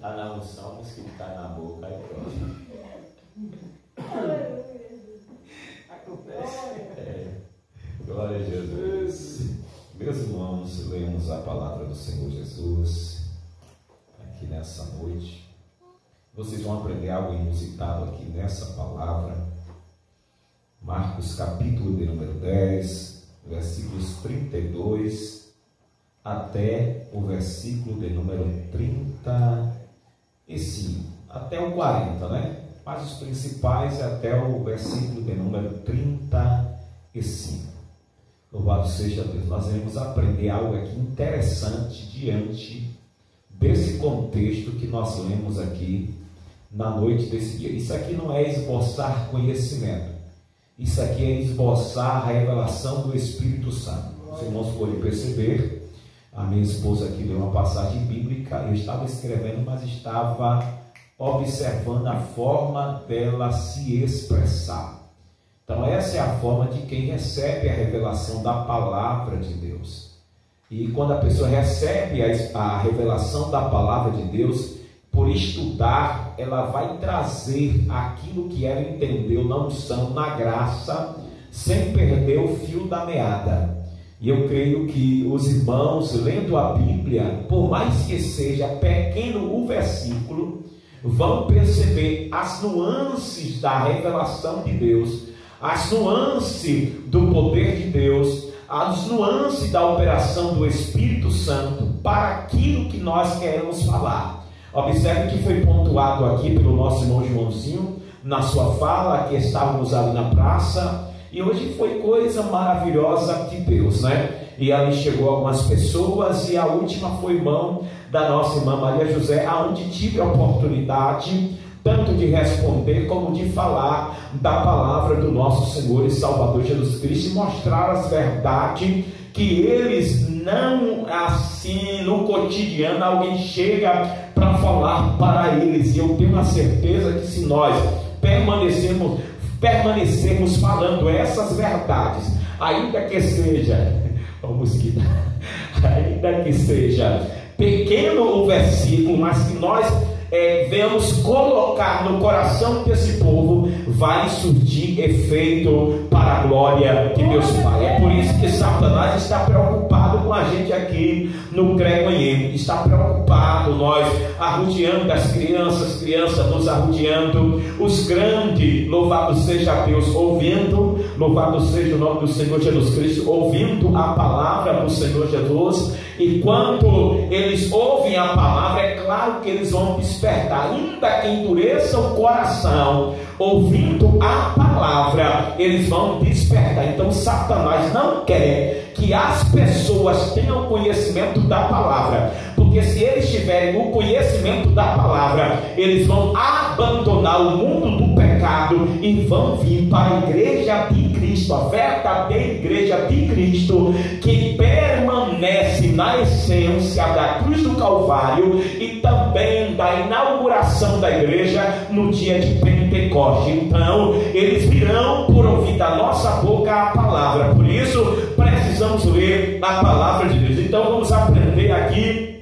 Está na unção, o mosquito está na boca, aí pronto. Glória a Jesus. Meus irmãos, lemos a palavra do Senhor Jesus aqui nessa noite. Vocês vão aprender algo inusitado aqui nessa palavra. Marcos capítulo de número 10, versículos 32 até o versículo de número 35, até o 40, né? Mas os principais é até o versículo de número 35. Louvado seja Deus. Nós vamos aprender algo aqui interessante diante desse contexto que nós lemos aqui na noite desse dia. Isso aqui não é esboçar conhecimento. Isso aqui é esboçar a revelação do Espírito Santo. Os irmãos podem perceber, a minha esposa aqui deu uma passagem bíblica, eu estava escrevendo, mas estava observando a forma dela se expressar. Então essa é a forma de quem recebe a revelação da palavra de Deus. E quando a pessoa recebe a revelação da palavra de Deus, por estudar, ela vai trazer aquilo que ela entendeu na unção, na graça, sem perder o fio da meada. E eu creio que os irmãos, lendo a Bíblia, por mais que seja pequeno o versículo, vão perceber as nuances da revelação de Deus, as nuances do poder de Deus, as nuances da operação do Espírito Santo para aquilo que nós queremos falar. Observe que foi pontuado aqui pelo nosso irmão Joãozinho, na sua fala, que estávamos ali na praça, e hoje foi coisa maravilhosa de Deus, né? E ali chegou algumas pessoas, e a última foi mão da nossa irmã Maria José, aonde tive a oportunidade tanto de responder como de falar da palavra do nosso Senhor e Salvador Jesus Cristo, e mostrar as verdades que eles não, assim, no cotidiano, alguém chega para falar para eles. E eu tenho a certeza que se nós permanecermos falando essas verdades, ainda que seja, ainda que seja pequeno o versículo, mas que nós venhamos colocar no coração desse povo, vai surtir efeito para a glória de Deus Pai. É por isso que Satanás está preocupado com a gente aqui no Creconheme, está preocupado, nós arrodeando as crianças nos arrodeando, os grandes, louvado seja Deus, ouvindo, louvado seja o nome do Senhor Jesus Cristo, ouvindo a palavra do Senhor Jesus. E quando eles ouvem a palavra, é claro que eles vão despertar, ainda que endureça o coração, ouvindo a palavra, eles vão despertar. Então Satanás não quer que as pessoas tenham conhecimento da palavra, porque se eles tiverem o conhecimento da palavra, eles vão abandonar o mundo do pecado e vão vir para a igreja de Cristo, a verdadeira igreja de Cristo, que permanece na essência da cruz do Calvário e também da inauguração da igreja no dia de Pentecoste. Então eles virão por ouvir da nossa boca a palavra. Por isso precisamos ler a palavra de Deus. Então vamos aprender aqui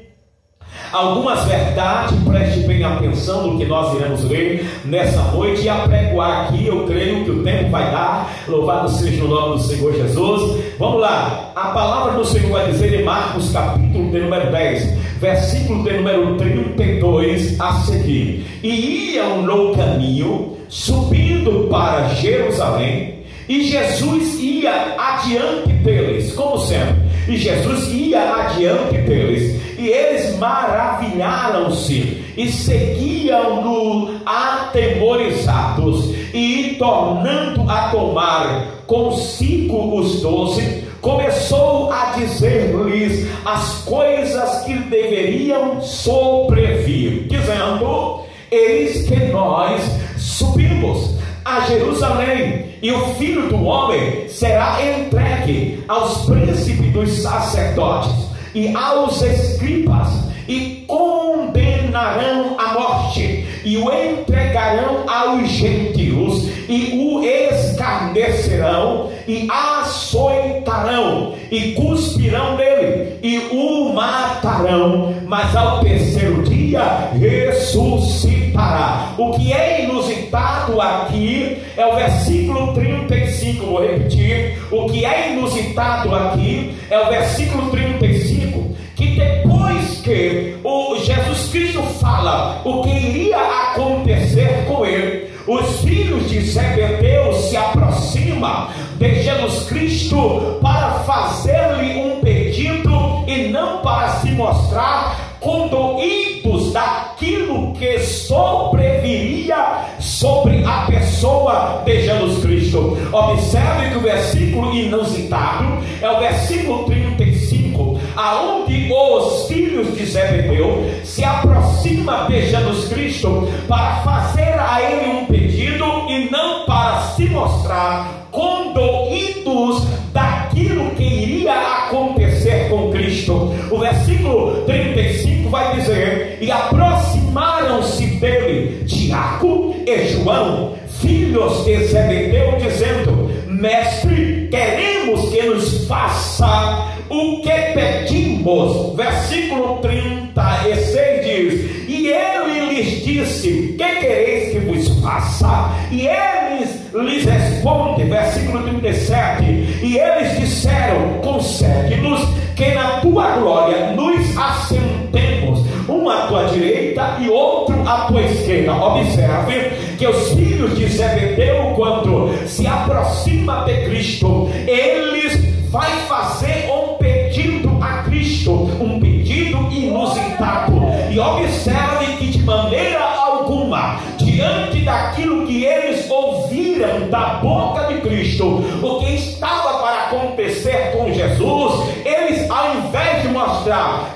algumas verdades. Preste bem atenção no que nós iremos ler nessa noite e apregoar aqui. Eu creio que o tempo vai dar. Louvado seja o nome do Senhor Jesus. Vamos lá, a palavra do Senhor vai dizer em Marcos capítulo de número 10, versículo de número 32 a seguir: e iam no caminho, subindo para Jerusalém, e Jesus ia adiante deles, como sempre, e Jesus ia adiante deles, e eles maravilharam-se e seguiam-no atemorizados, e tornando a tomar consigo os 12, começou a dizer-lhes as coisas que deveriam sobrevir, dizendo: eis que nós subimos a Jerusalém, e o Filho do Homem será entregue aos príncipes dos sacerdotes e aos escribas, e condenarão à morte, e o entregarão aos gentios, e o escarnecerão, e açoitarão, e cuspirão nele, e o matarão, mas ao terceiro dia dia ressuscitará. O que é inusitado aqui é o versículo 35, vou repetir. O que é inusitado aqui é o versículo 35, que depois que o Jesus Cristo fala o que iria acontecer com ele, os filhos de Zebedeu se aproximam de Jesus Cristo para fazer-lhe um pedido e não para se mostrar condoídos daquilo que sobreviria sobre a pessoa de Jesus Cristo. Observe que o versículo inusitado é o versículo 35, aonde os filhos de Zebedeu se aproximam de Jesus Cristo para fazer a ele um pedido e não para se mostrar condoídos daquilo que iria acontecer com Cristo. O versículo 35 vai dizer: e aproximaram-se dele Tiago e João, filhos de Zebedeu, dizendo: mestre, queremos que nos faça o que pedimos. Versículo 36 diz: e ele lhes disse: que quereis que vos faça? E eles lhes respondem, versículo 37, e eles disseram: concede-nos que na tua glória nos assentemos, um à tua direita e outro à tua esquerda. Observe que os filhos de Zebedeu, quando se aproximam de Cristo, eles vão fazer um pedido a Cristo, um pedido inusitado. E observe que de maneira alguma, diante daquilo que eles ouviram da boca de Cristo, o que estava para acontecer com Jesus, eles, ao invés de mostrar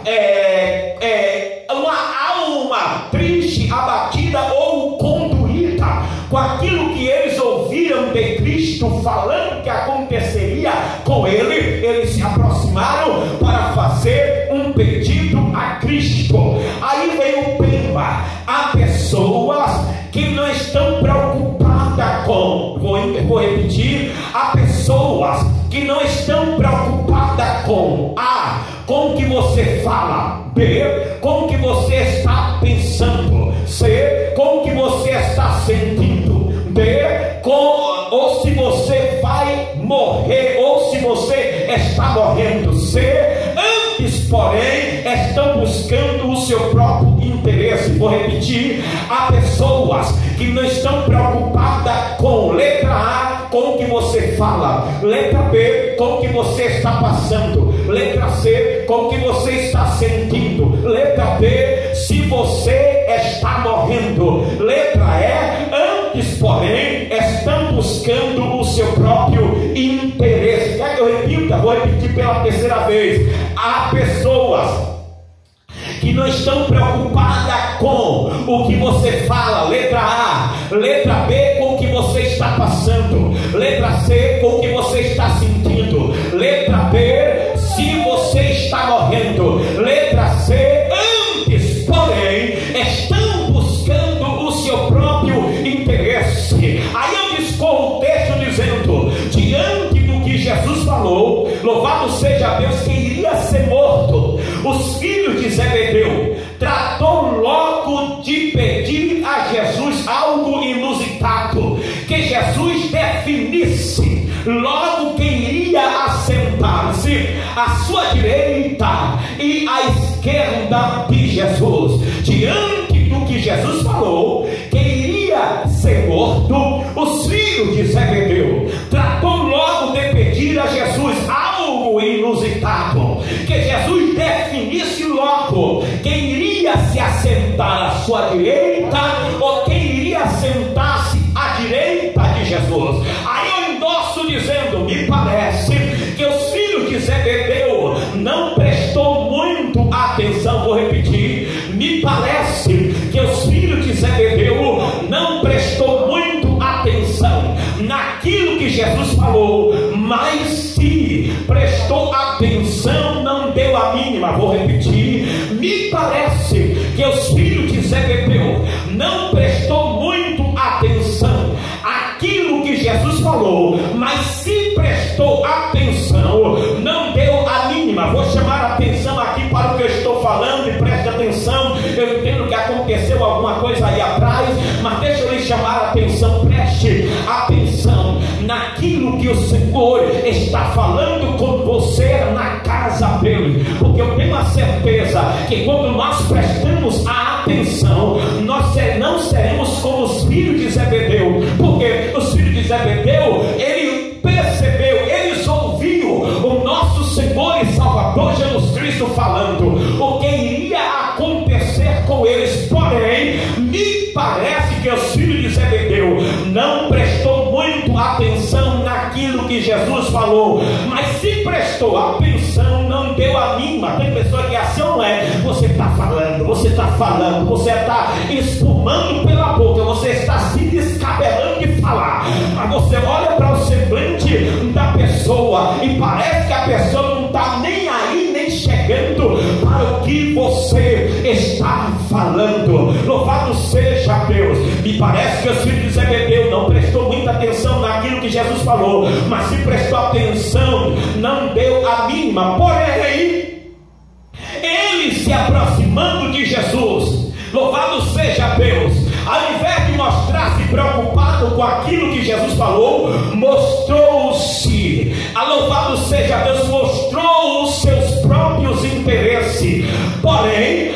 uma alma triste, abatida ou condoída com aquilo que eles ouviram de Cristo falando que aconteceria com ele, eles se aproximaram para fazer um pedido a Cristo. Aí vem o tema: há pessoas que não estão preocupadas com, vou repetir, há pessoas que não estão preocupadas com A, com o que você fala, B, com o que você está pensando, C, com o que você está sentindo, D, ou se você vai morrer, ou se você está morrendo, C, antes, porém, estão buscando o seu próprio interesse. Vou repetir: há pessoas que não estão preocupadas com letra A, com o que você fala, letra B, com o que você está passando, letra C, com o que você está sentindo, letra D, se você está morrendo, letra E, antes, porém, estão buscando o seu próprio interesse. Quer que eu repita? Vou repetir pela terceira vez: há pessoas que não estão preocupadas com o que você fala, letra A, letra B, com o que você está passando, letra C, com o que você está sentindo, letra B, se você está morrendo, letra C, antes, porém, estão buscando o seu próprio interesse. Aí eu discorro o texto dizendo: diante do que Jesus falou, louvado seja Deus, que iria ser morto, os filhos de Zebedeu tratou logo de pedir a Jesus algo inusitado, que Jesus definisse logo quem iria assentar-se à sua direita e à esquerda de Jesus. Diante do que Jesus falou, que iria ser morto, os filhos de Zebedeu tratou logo de pedir a Jesus algo inusitado, que Jesus definisse logo quem iria se assentar à sua direita ou quem iria sentar-se à direita de Jesus. Aí eu endosso dizendo: me parece que os filhos de Zebedeu não prestou muito atenção. Vou repetir: me parece que os filhos de Zebedeu não prestou muito atenção naquilo que Jesus falou, mas se prestou atenção, não deu a mínima. Vou repetir: me parece que os filhos de Zebedeu não prestou muito atenção àquilo que Jesus falou, mas se prestou atenção, não deu a mínima. Vou chamar a atenção aqui para o que eu estou falando e preste atenção. Eu entendo que aconteceu alguma coisa aí atrás, mas deixa eu lhe chamar a atenção, preste atenção naquilo que o Senhor está falando com você na casa dele, porque eu tenho a certeza que quando nós prestamos a atenção, nós não seremos como os filhos de Zebedeu, porque os filhos de Zebedeu, ele percebeu, eles ouviram o nosso Senhor e Salvador Jesus Cristo falando o que iria acontecer com eles. Porém, me parece que os filhos de Zebedeu não prestou muito atenção naquilo que Jesus falou, mas se prestou atenção, não deu a mínima. Tem pessoa que assim não é, você está falando, você está espumando pela boca, você está se descabelando de falar, mas você olha para o semblante da pessoa e parece que a pessoa não está nem aí, nem chegando para o que você está falando. Louvado seja Deus. Me parece que os filhos de Zebedeu não prestou muita atenção naquilo que Jesus falou, mas se prestou atenção, não deu a mínima. Porém, ele se aproximando de Jesus, louvado seja Deus, ao invés de mostrar-se preocupado com aquilo que Jesus falou, mostrou-se, louvado seja Deus, mostrou os seus próprios interesses. Porém,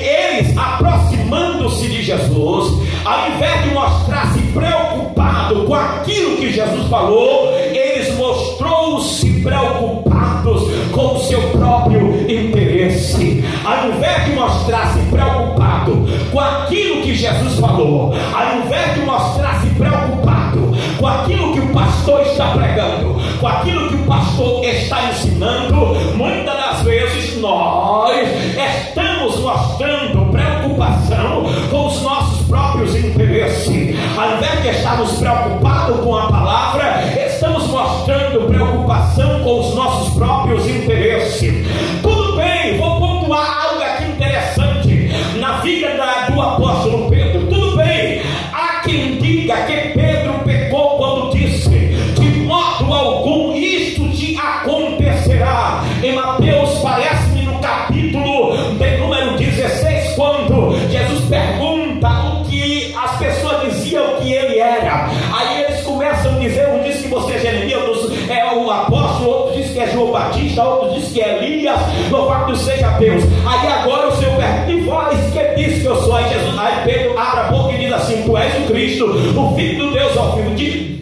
eles aproximando-se de Jesus, ao invés de mostrar-se preocupado com aquilo que Jesus falou, eles mostrou-se preocupados com o seu próprio interesse. Ao invés de mostrar-se preocupado com aquilo que Jesus falou, ao invés de mostrar-se preocupado com aquilo que o pastor está pregando, com aquilo que o pastor está ensinando, muitas das vezes nós estamos mostrando preocupação com os nossos próprios interesses. Ao invés de estarmos preocupados com a palavra, estamos mostrando preocupação com os nossos próprios interesses. Tudo bem, vou pontuar algo aqui interessante na vida do apóstolo Pedro. Tudo bem, há quem diga que Pedro pecou quando disse: de modo algum isto te acontecerá. Em Mateus, parece-me no capítulo de número 16, quando Jesus pergunta o que as pessoas diziam que ele era. Aí eles começam a dizer: um diz que você é Jeremias, é o apóstolo, outro diz que é João Batista, outro diz que é Elias. Louvado seja Deus. Aí agora o Senhor pergunta: e vós que diz que eu sou? Aí Jesus, aí Pedro abre a boca e diz assim: tu és o Cristo, o Filho do Deus ao Filho,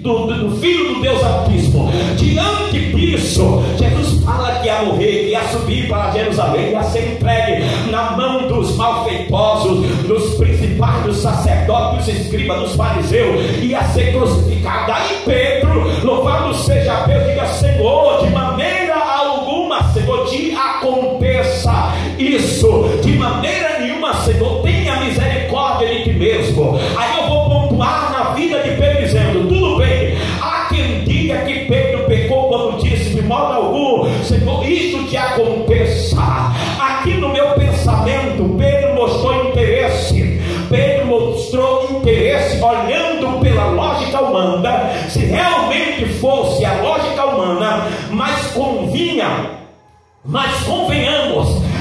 do Filho do Deus Altíssimo. Diante disso, Jesus fala que ia morrer, que ia subir para Jerusalém, ia ser entregue na mão dos malfeitosos, dos principais, dos sacerdotes, dos escribas, dos fariseus, ia ser crucificado. Aí Pedro, louvado seja Deus, diga: Senhor, de maneira alguma, Senhor, te aconteça isso, de maneira nenhuma, Senhor, tenha misericórdia de ti mesmo. Aí eu vou pontuar na vida de Pedro dizendo: tudo bem, há quem diga que Pedro pecou quando disse: de modo algum, Senhor, isto te aconteça. Aqui no meu pensamento, Pedro mostrou interesse. Pedro mostrou interesse olhando pela lógica humana. Se realmente fosse a lógica humana, mas convenhamos,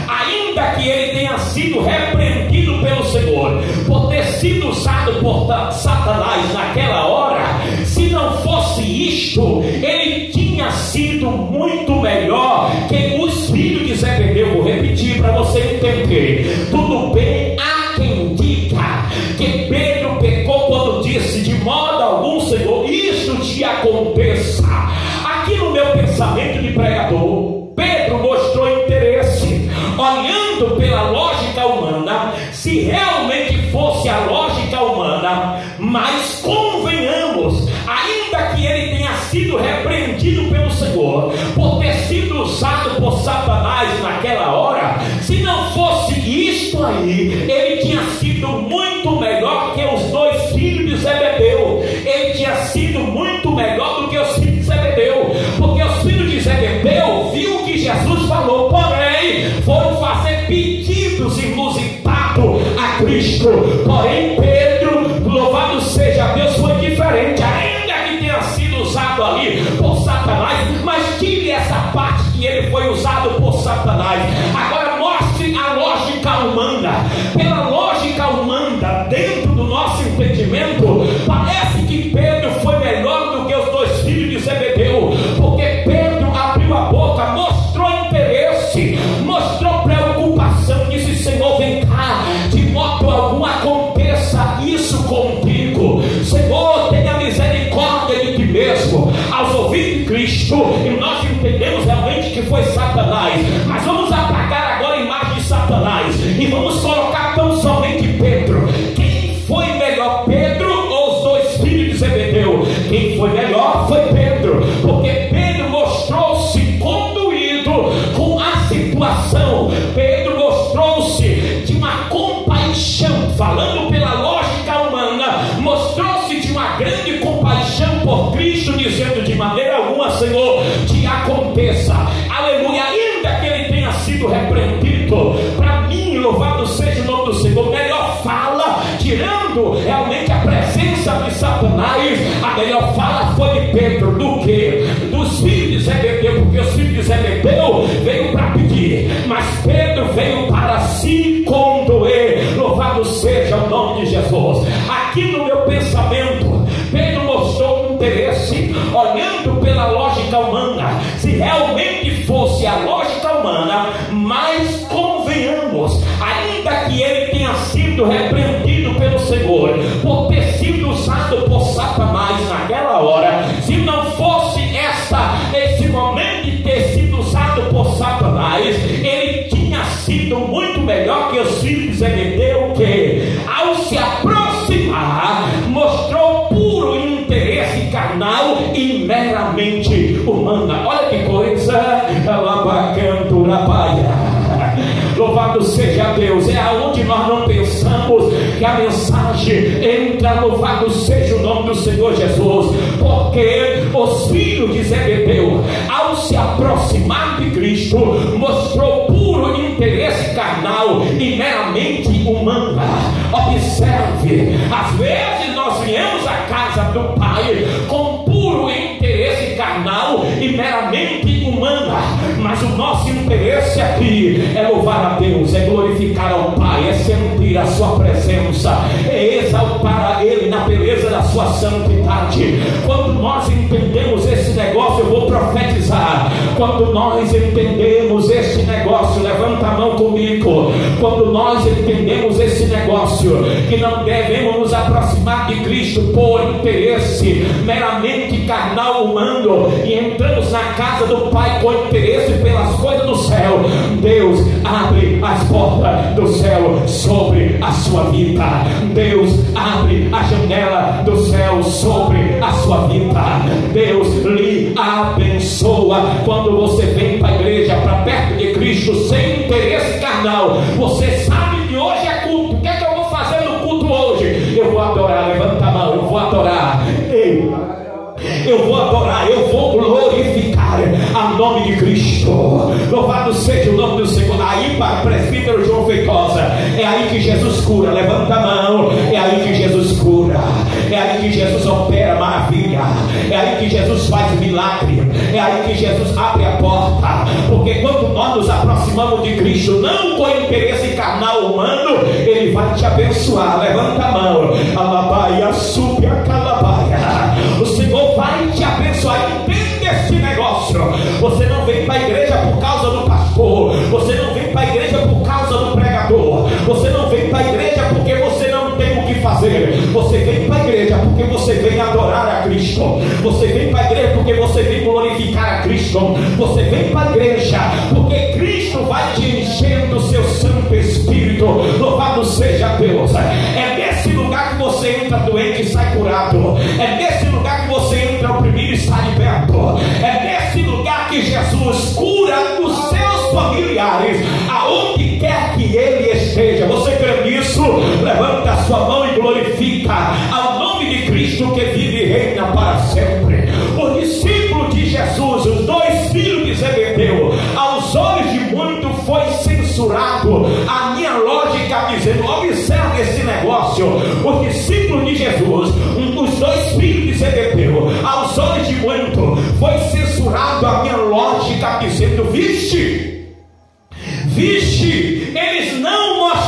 ainda que ele tenha sido repreendido pelo Senhor por ter sido usado por Satanás naquela hora, se não fosse isto, ele tinha sido muito melhor que os filhos de Zebedeu. Vou repetir para você entender. Tudo bem, há quem diga que Pedro pecou quando disse: de modo algum, Senhor, isso te aconteça. Aqui no meu pensamento de pregador, Pedro mostrou interesse, olhando pela lógica humana. Se realmente fosse a lógica humana, mas convenhamos, ainda que ele tenha sido repreendido pelo Senhor por ter sido usado por Satanás naquela hora, se não fosse isto aí, ele tinha sido muito melhor que os dois filhos de Zebedeu. Ele tinha sido muito melhor do que os filhos de Zebedeu, porque os filhos de Zebedeu viu o que Jesus falou, porém foram fazer pedidos inusitados a Cristo. Porém Pedro, louvado seja Deus, foi diferente. Ainda que tenha sido usado ali por Satanás, mas tire essa parte que ele foi usado por Satanás. Agora mostre a lógica humana. Pela lógica humana, dentro do nosso entendimento, parece que Pedro foi melhor do que os dois filhos de Zebedeu, porque Pedro abriu a boca, mostrou interesse, mostrou preocupação, disse: Senhor, vem cá, de modo algum aconteça isso contigo. Senhor, tenha misericórdia de ti mesmo. Aos ouvidos de Cristo, e nós entendemos realmente que foi Satanás, mas vamos apagar agora a imagem de Satanás e vamos colocar tão somente Pedro. Quem foi melhor, Pedro ou os dois filhos de Zebedeu? Quem foi melhor foi Pedro, porque Pedro mostrou-se conduído com a situação. Pedro mostrou-se de uma compaixão, falando pela lógica humana, mostrou-se de uma grande compaixão por Cristo, dizendo: de maneira alguma, Senhor, te aconteça, aleluia, ainda que ele tenha sido repreendido. Para mim, louvado seja o nome do Senhor, melhor fala, tirando realmente a presença de Satanás, a melhor fala foi de Pedro do que dos filhos de Zebedeu, porque os filhos de Zebedeu veio para pedir, mas Pedro veio para se condoer. Louvado seja o nome de Jesus. Aqui no meu pensamento, Pedro mostrou interesse, olhando pela lógica humana. Se realmente fosse a lógica humana, mas convenhamos, ainda que ele tenha sido repreendido pelo Senhor por ter sido usado por Satanás naquela hora, se não fosse esse momento de ter sido usado por Satanás, ele tinha sido muito melhor que os filhos de Zebedeu, que ao se aproximar mostrou puro interesse carnal e meramente humana. Olha que coisa, louvado seja Deus. É aonde nós não pensamos que a mensagem entra. Louvado seja o nome do Senhor Jesus, porque os filhos de Zebedeu, ao se aproximar de Cristo, mostrou puro interesse carnal e meramente humana. Observe, às vezes nós viemos à casa do Pai com puro interesse carnal e meramente humana, mas o nosso interesse aqui é louvar a Deus, é glorificar ao Pai, é sentir a sua presença, é exaltar a Ele na beleza da sua santidade. Quando nós entendemos esse negócio, eu vou profetizar. Quando nós entendemos esse negócio, levanta a mão comigo. Quando nós entendemos esse negócio, que não devemos nos aproximar de Cristo por interesse meramente carnal, humano, e entramos na casa do Pai com interesse pelas coisas do céu, Deus abre as portas do céu sobre a sua vida. Deus abre a janela do céu sobre a sua vida. Deus lhe abençoa. Quando você vem para a igreja, para perto de Cristo, sem interesse carnal, você sabe que hoje é culto. O que é que eu vou fazer no culto hoje? Eu vou adorar. Levanta a mão, eu vou adorar. Ei, eu vou adorar, eu vou glorificar a nome de Cristo. Louvado seja o nome do Senhor. Aí, para o presbítero João Feitosa, é aí que Jesus cura. Levanta a mão. É aí que Jesus cura, é aí que Jesus opera maravilha, é aí que Jesus faz milagre, é aí que Jesus abre a porta. Porque quando nós nos aproximamos de Cristo, não com interesse carnal humano, Ele vai te abençoar. Levanta a mão. Alabaia, sube a calabaia. O Senhor vai te abençoar. Entenda esse negócio. Você não vem para a igreja por causa do pastor, você não vem para a igreja por causa do pregador, você não vem para a igreja porque você não tem o que fazer. Você vem para a igreja porque você vem adorar a Cristo. Você vem para a igreja porque você vem glorificar a Cristo. Você vem para a igreja porque Cristo vai te encher do seu Santo Espírito. Louvado seja Deus. É nesse lugar que você entra doente e sai curado. É nesse lugar que você entra oprimido e sai liberto. É nesse lugar que Jesus cura os seus familiares, aonde quer que ele esteja. Você crê nisso? Levanta a sua mão e glorifica ao nome de Cristo, que vive e reina para sempre. Os discípulos de Jesus, os dois filhos de Zebedeu, aos olhos de muito foi censurado. A minha lógica dizendo, observe esse negócio. Os discípulos de Jesus, os dois filhos de Zebedeu, aos olhos de muito foi censurado. A minha lógica dizendo, vixe, eles não mostraram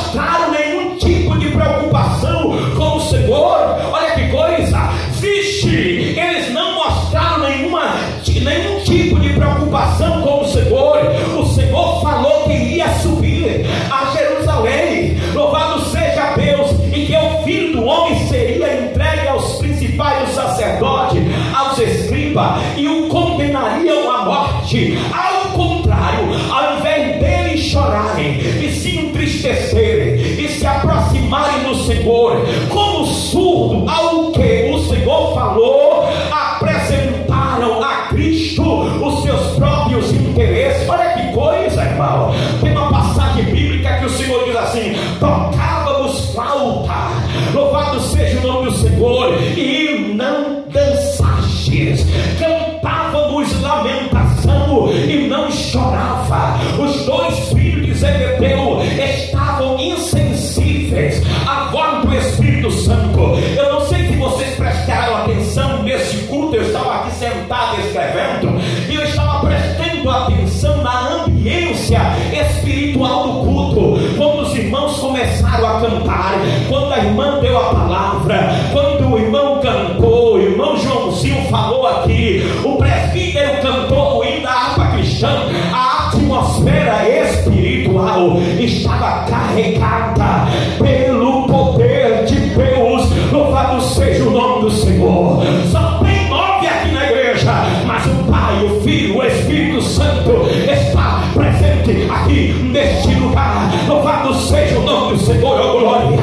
escriba e o condenariam à morte. Ao contrário, ao invés deles chorarem e se entristecerem e se aproximarem do Senhor, como surdo ao que o Senhor falou, apresentaram a Cristo os seus próprios interesses. Olha que coisa, irmão. Tem uma passagem bíblica que o Senhor diz assim: tocávamos flauta, louvado seja o nome do Senhor, e não dançastes, cantávamos lamentação e não chorava. Os dois filhos de Zebedeu estavam insensíveis à voz do Espírito Santo. Eu não sei se vocês prestaram atenção nesse culto. Eu estava aqui sentado escrevendo e eu estava prestando atenção na ambiência espiritual do culto. Quando os irmãos começaram a cantar, quando a irmã deu a palavra, quando o irmão cantou, o irmão Joãozinho falou aqui, o presbítero cantou o hino da harpa cristã, a atmosfera espiritual estava carregada pelo poder de Deus. Louvado seja o nome do Senhor. Só tem 9 aqui na igreja, mas o Pai, o Filho, o Espírito Santo está presente aqui neste lugar. Louvado seja o nome do Senhor, oh glória.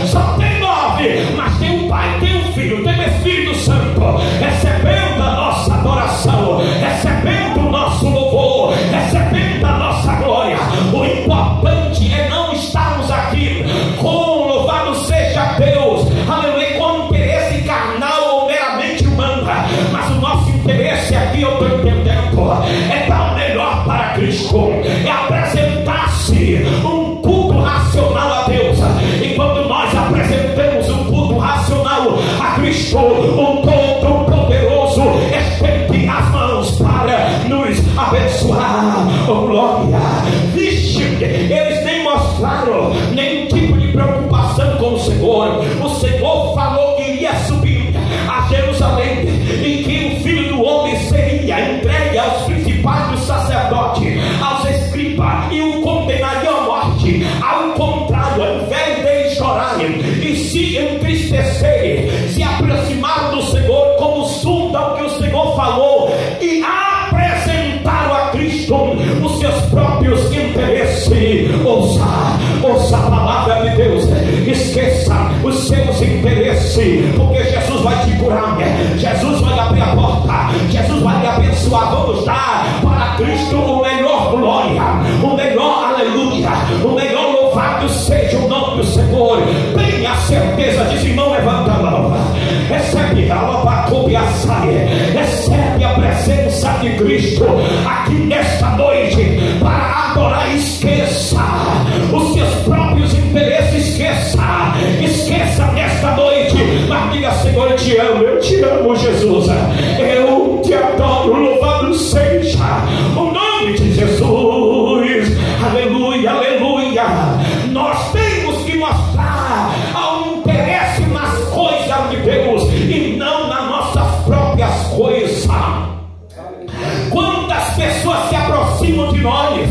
Só tem 9, mas tem o Pai, tem o Filho, tem o Espírito Santo recebendo a nossa adoração, recebendo o nosso louvor, recebendo a nossa glória. O importante é não estarmos aqui com, louvado seja Deus, aleluia, com interesse carnal ou meramente humano, mas o nosso interesse aqui, eu estou entendendo, é dar o melhor para Cristo, é apresentar-se um culto racional a Deus. E quando nós apresentamos um culto racional a Cristo, o Todo-Poderoso estende as mãos para nos abençoar. Oh glória! Vixe, eles nem mostraram nenhum tipo de preocupação com o Senhor. O Senhor falou que iria subir a Jerusalém e que o Filho do Homem seria entregue aos principais dos sacerdotes, aos escribas, e o condenariam à morte. Ao contrário, ao invés de chorarem e se entristecerem, se aproximaram do Senhor como surdo ao que o Senhor falou e apresentaram a Cristo os seus próprios interesses. Ouça a palavra de Deus, esqueça os seus interesses, porque Jesus vai te curar, Jesus vai abrir a porta, Jesus vai te abençoar. Vamos dar para Cristo o melhor glória, o melhor aleluia, o melhor louvado seja o nome do Senhor. Tenha certeza, diz irmão, levanta a mão, recebe recebe a presença de Cristo aqui nesta noite para adorar. Esqueça os seus próprios interesses, esqueça nesta noite, mas diga: Senhor, eu te amo Jesus, eu te adoro, louvado seja o nome de Jesus, aleluia, aleluia. Nós temos que mostrar ao interesse nas coisas de Deus e não nas nossas próprias coisas. Quantas pessoas se aproximam de nós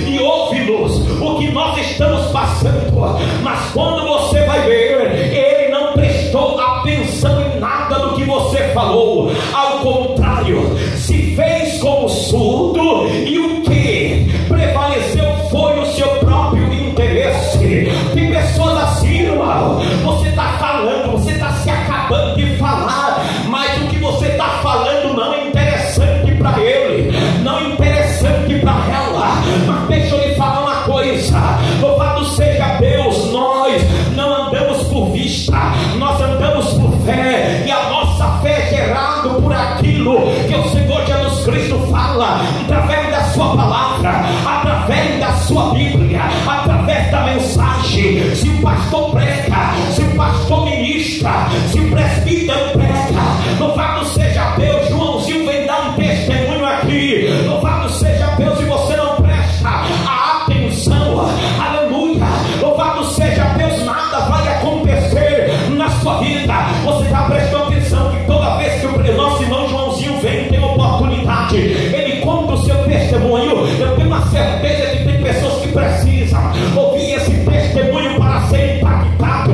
e ouvem-nos o que nós estamos passando, mas quando você vai ver, ele não prestou atenção em nada do que você falou. Ao contrário, se fez como surdo, e o que prevaleceu foi o seu próprio interesse. Tem pessoas assim, irmão, você está falando, você está se acabando de falar, mas o que você está falando não é interessante para ele, não é interessante para ela. Mas deixa eu lhe falar uma coisa, louvado seja Deus, nós não andamos por vista, nós andamos por fé, e a nossa fé é gerada por aquilo que o Senhor Jesus Cristo fala, através da sua palavra, através da sua Bíblia, através da mensagem. Se o pastor prega, se o pastor ministra, se o presbítero prega, louvado seja Deus. Joãozinho vem dar um testemunho aqui, louvado seja Deus, e você não presta a atenção, aleluia, louvado seja Deus, nada vai acontecer na sua vida. Você já prestou atenção que toda vez que o nosso irmão Joãozinho vem, tem oportunidade, ele conta o seu testemunho. Eu tenho uma certeza que tem pessoas que precisam ouvir esse testemunho para ser impactado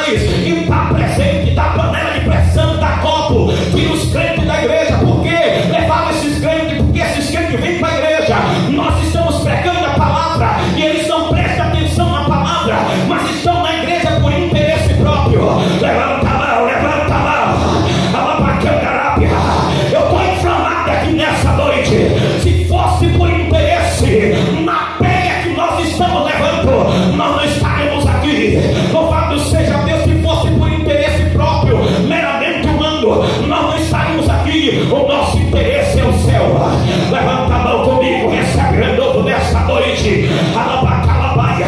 mais e está presente, dá panela de pressão, dá copo, tira os crentes da igreja. Por quê? Levaram esses crentes, porque esses crentes vêm para a igreja. Nós estamos pregando a palavra e eles não prestam atenção na palavra, mas estão na igreja por interesse próprio. Levanta a mão, levanta a mão. Eu estou inflamado aqui nessa noite. Se fosse por interesse, na pega que nós estamos levando, nós não estaremos aqui. Louvado seja Deus. Se fosse por interesse próprio, meramente humano, nós não estaríamos aqui. O nosso interesse é o céu. Levanta a mão comigo, recebe renovo nessa noite. Alabacalabaia,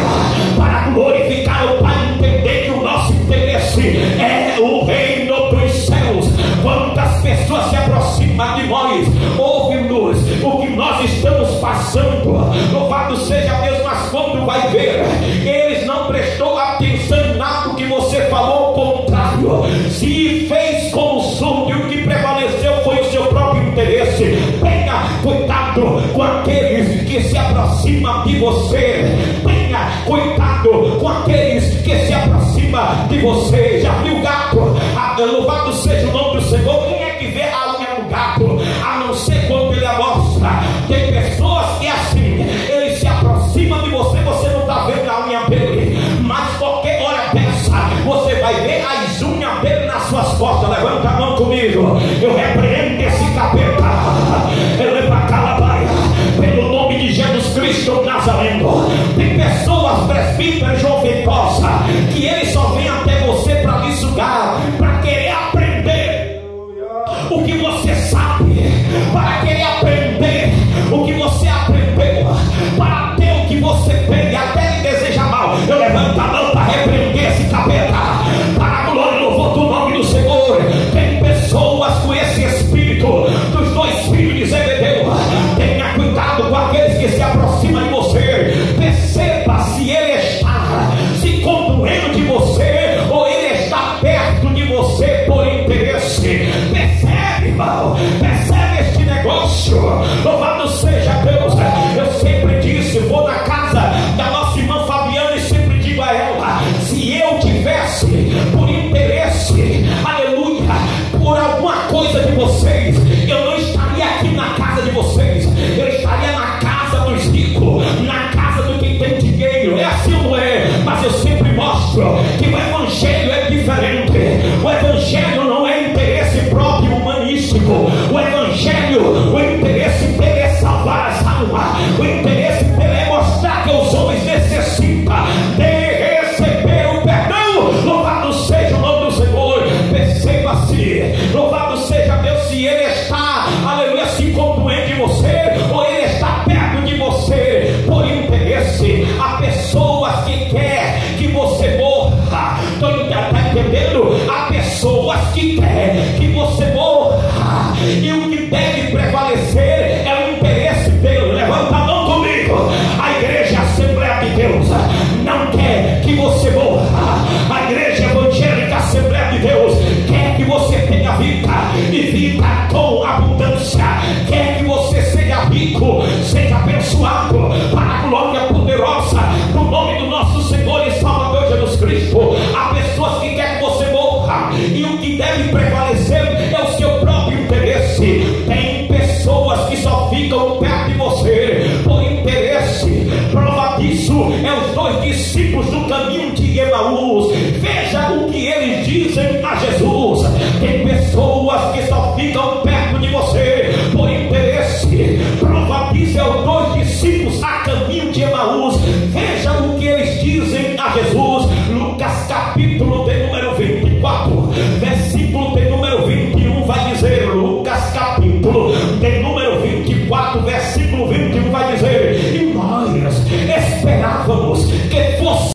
para glorificar o Pai, entender que o nosso interesse é o reino dos céus. Quantas pessoas se aproximam de nós, ouvem-nos, o que nós estamos passando. Louvado seja Deus, mas quando vai ver, eles não prestou atenção em nada do que você falou, ao contrário, se fez como surdo, e o que prevaleceu foi o seu próprio interesse. Tenha cuidado com aqueles que se aproximam de você. Tenha cuidado com aqueles que se aproximam de você. Já viu o gato? Louvado seja o nome do Senhor. Quem é que vê a unha do gato? A não ser quando ele amostra. Tem pessoas que assim, ele se aproxima de você, você não está vendo a unha dele, mas qualquer hora dessa, você vai ver as unhas dele nas suas costas. Levanta a mão comigo. Eu repreendo esse capeta. Ele vai calabaia, pelo nome de Jesus Cristo Nazareno. Tem pessoas, presbítero João Feitosa, que ele só vem até você para lhe sugar, para querer aprender o que você sabe, para querer aprender o que você aprendeu, para ter o que você tem, e até lhe deseja mal. Eu levanto a mão para repreender esse capeta, para a glória e louvor do nome do Senhor. Tem pessoas com esse espírito dos dois filhos de Zebedeu. Tenha cuidado com aqueles que se aproximam de você. Perceba se ele está se condoendo de você, ou ele está perto de você por interesse. Percebe, irmão? Percebe este negócio? Louvado seja Deus. Eu sempre disse, vou na casa da nossa irmã Fabiana e sempre digo a ela: se eu tivesse por interesse, aleluia, por alguma coisa de vocês, eu não estaria aqui na casa de vocês, eu estaria na casa dos ricos, na casa do quem tem dinheiro. É assim ou não é? Mas eu sempre mostro que o evangelho é diferente. O evangelho não é interesse próprio humanístico. O evangelho, o interesse dele é salvar as almas. O interesse dele é mostrar que os homens necessitam de receber o perdão. Louvado seja o nome do Senhor. Perceba-se, louvado seja Deus, se ele está, aleluia, se compreende de você, ou ele está perto de você por interesse. Há pessoas que querem que você morra. Está entendendo? Há pessoas que querem que você morra, e o que deve prevalecer é o interesse dele. Levanta a mão comigo. A igreja Assembleia de Deus não quer que você morra. A igreja evangélica Assembleia de Deus quer que você tenha vida, e vida com abundância. Quer que você seja rico, seja abençoado, para a glória poderosa do nome do nosso Senhor e Salvador Jesus Cristo. Há pessoas que querem que você morra, e o que deve prevalecer é o seu próprio interesse. Tem pessoas que só ficam perto de você por interesse. Prova disso é os dois discípulos do caminho de Emaús. Veja o que eles dizem a Jesus. Tem pessoas que só ficam perto de você por interesse. Prova disso é os dois discípulos a caminho de Emaús. Veja o que eles dizem a Jesus. Lucas capítulo de número 24, versículo de número 21 vai dizer. Lucas capítulo de